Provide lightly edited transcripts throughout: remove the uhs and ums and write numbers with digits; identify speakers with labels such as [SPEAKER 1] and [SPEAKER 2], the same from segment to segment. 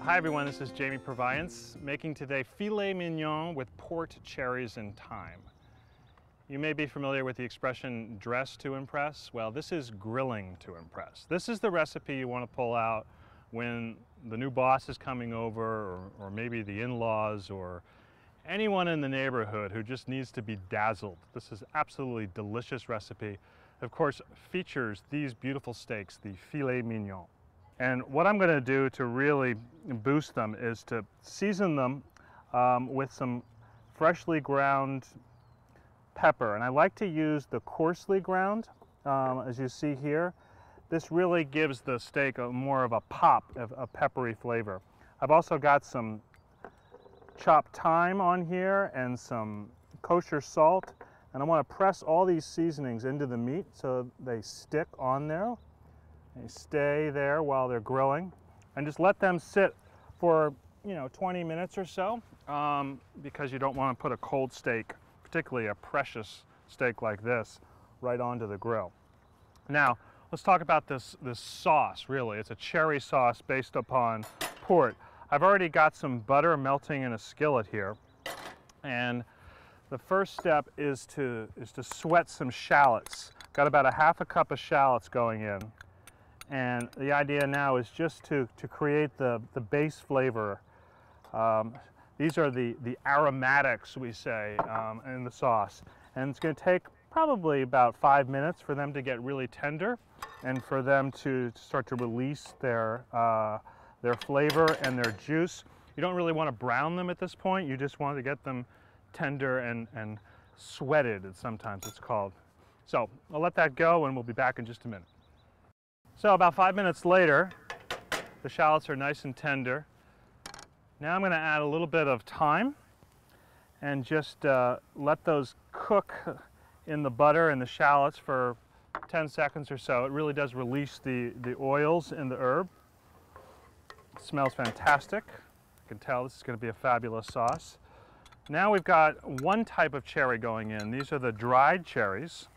[SPEAKER 1] Hi everyone, this is Jamie Purviance, making today filet mignon with port, cherries, and thyme. You may be familiar with the expression dress to impress. Well, this is grilling to impress. This is the recipe you want to pull out when the new boss is coming over, or maybe the in-laws, or anyone in the neighborhood who just needs to be dazzled. This is absolutely delicious recipe. Of course, features these beautiful steaks, the filet mignon. And what I'm going to do to really boost them is to season them with some freshly ground pepper. And I like to use the coarsely ground, as you see here. This really gives the steak more of a pop of a peppery flavor. I've also got some chopped thyme on here and some kosher salt. And I want to press all these seasonings into the meat so they stick on there. They stay there while they're grilling, and just let them sit for 20 minutes or so, because you don't want to put a cold steak, particularly a precious steak like this, right onto the grill. Now let's talk about this sauce. Really, it's a cherry sauce based upon port. I've already got some butter melting in a skillet here, and the first step is to sweat some shallots. Got about a half a cup of shallots going in. And the idea now is just to create the base flavor. These are the aromatics, we say, in the sauce. And it's going to take probably about 5 minutes for them to get really tender and for them to start to release their flavor and their juice. You don't really want to brown them at this point. You just want to get them tender and sweated, sometimes it's called. So I'll let that go and we'll be back in just a minute. So about 5 minutes later, the shallots are nice and tender. Now I'm going to add a little bit of thyme and just let those cook in the butter and the shallots for 10 seconds or so. It really does release the oils in the herb. It smells fantastic. You can tell this is going to be a fabulous sauce. Now we've got one type of cherry going in. These are the dried cherries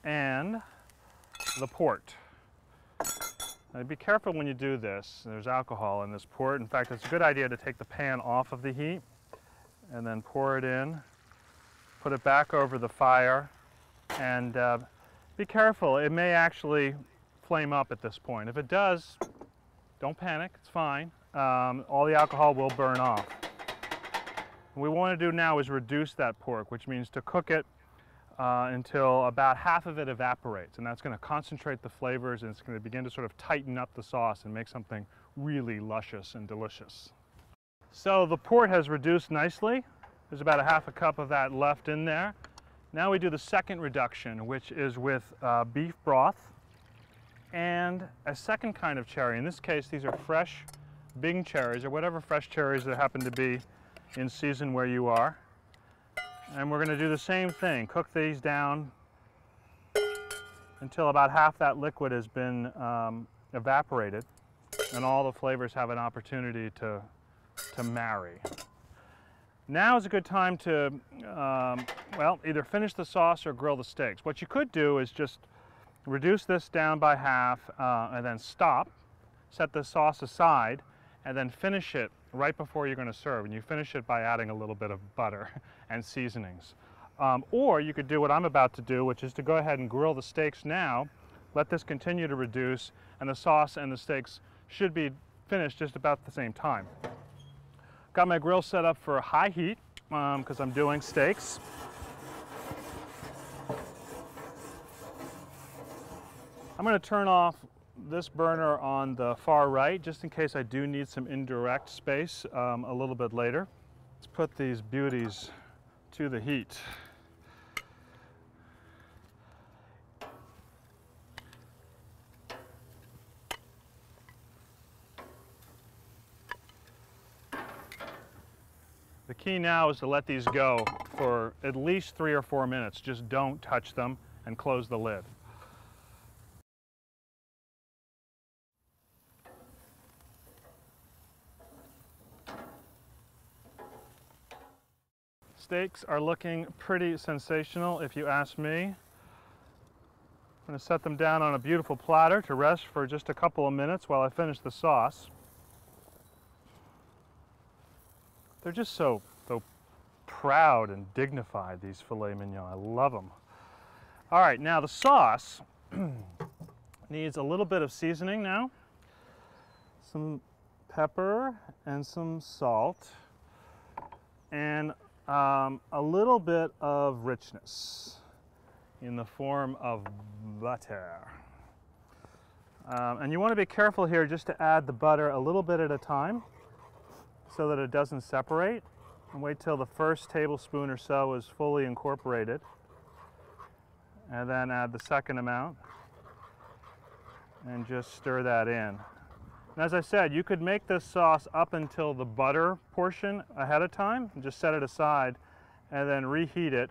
[SPEAKER 1] and the port. Now be careful when you do this. There's alcohol in this port. In fact, it's a good idea to take the pan off of the heat and then pour it in, put it back over the fire, and be careful. It may actually flame up at this point. If it does, don't panic, it's fine. All the alcohol will burn off. What we want to do now is reduce that pork, which means to cook it until about half of it evaporates, and that's going to concentrate the flavors, and it's going to begin to sort of tighten up the sauce and make something really luscious and delicious. So the port has reduced nicely. There's about a half a cup of that left in there. Now we do the second reduction, which is with beef broth and a second kind of cherry. In this case, these are fresh Bing cherries, or whatever fresh cherries that happen to be in season where you are. And we're going to do the same thing. Cook these down until about half that liquid has been evaporated and all the flavors have an opportunity to marry. Now is a good time to, well, either finish the sauce or grill the steaks. What you could do is just reduce this down by half and then stop, set the sauce aside, and then finish it right before you're going to serve. And you finish it by adding a little bit of butter and seasonings. Or you could do what I'm about to do, which is to go ahead and grill the steaks now, let this continue to reduce, and the sauce and the steaks should be finished just about the same time. Got my grill set up for high heat because I'm doing steaks. I'm going to turn off this burner on the far right, just in case I do need some indirect space a little bit later. Let's put these beauties to the heat. The key now is to let these go for at least 3 or 4 minutes. Just don't touch them and close the lid. Steaks are looking pretty sensational if you ask me. going to set them down on a beautiful platter to rest for just a couple of minutes while I finish the sauce. They're just so proud and dignified, these filet mignon. I love them. All right, now the sauce needs a little bit of seasoning now. Some pepper and some salt and a little bit of richness in the form of butter. And you want to be careful here just to add the butter a little bit at a time so that it doesn't separate, and wait till the first tablespoon or so is fully incorporated, and then add the second amount and just stir that in. And as I said, you could make this sauce up until the butter portion ahead of time and just set it aside and then reheat it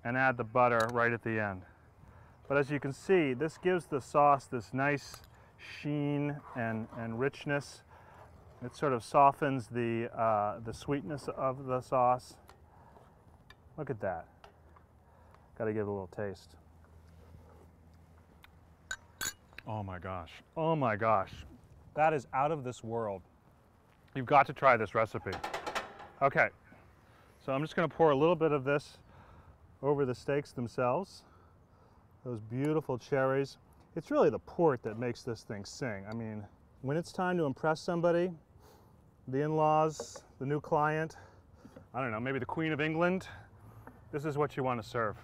[SPEAKER 1] and add the butter right at the end. But as you can see, this gives the sauce this nice sheen and richness. It sort of softens the sweetness of the sauce. Look at that. Got to give it a little taste. Oh my gosh. Oh my gosh. That is out of this world. You've got to try this recipe. Okay. So I'm just going to pour a little bit of this over the steaks themselves. Those beautiful cherries. It's really the port that makes this thing sing. I mean, when it's time to impress somebody, the in-laws, the new client, I don't know, maybe the Queen of England, this is what you want to serve.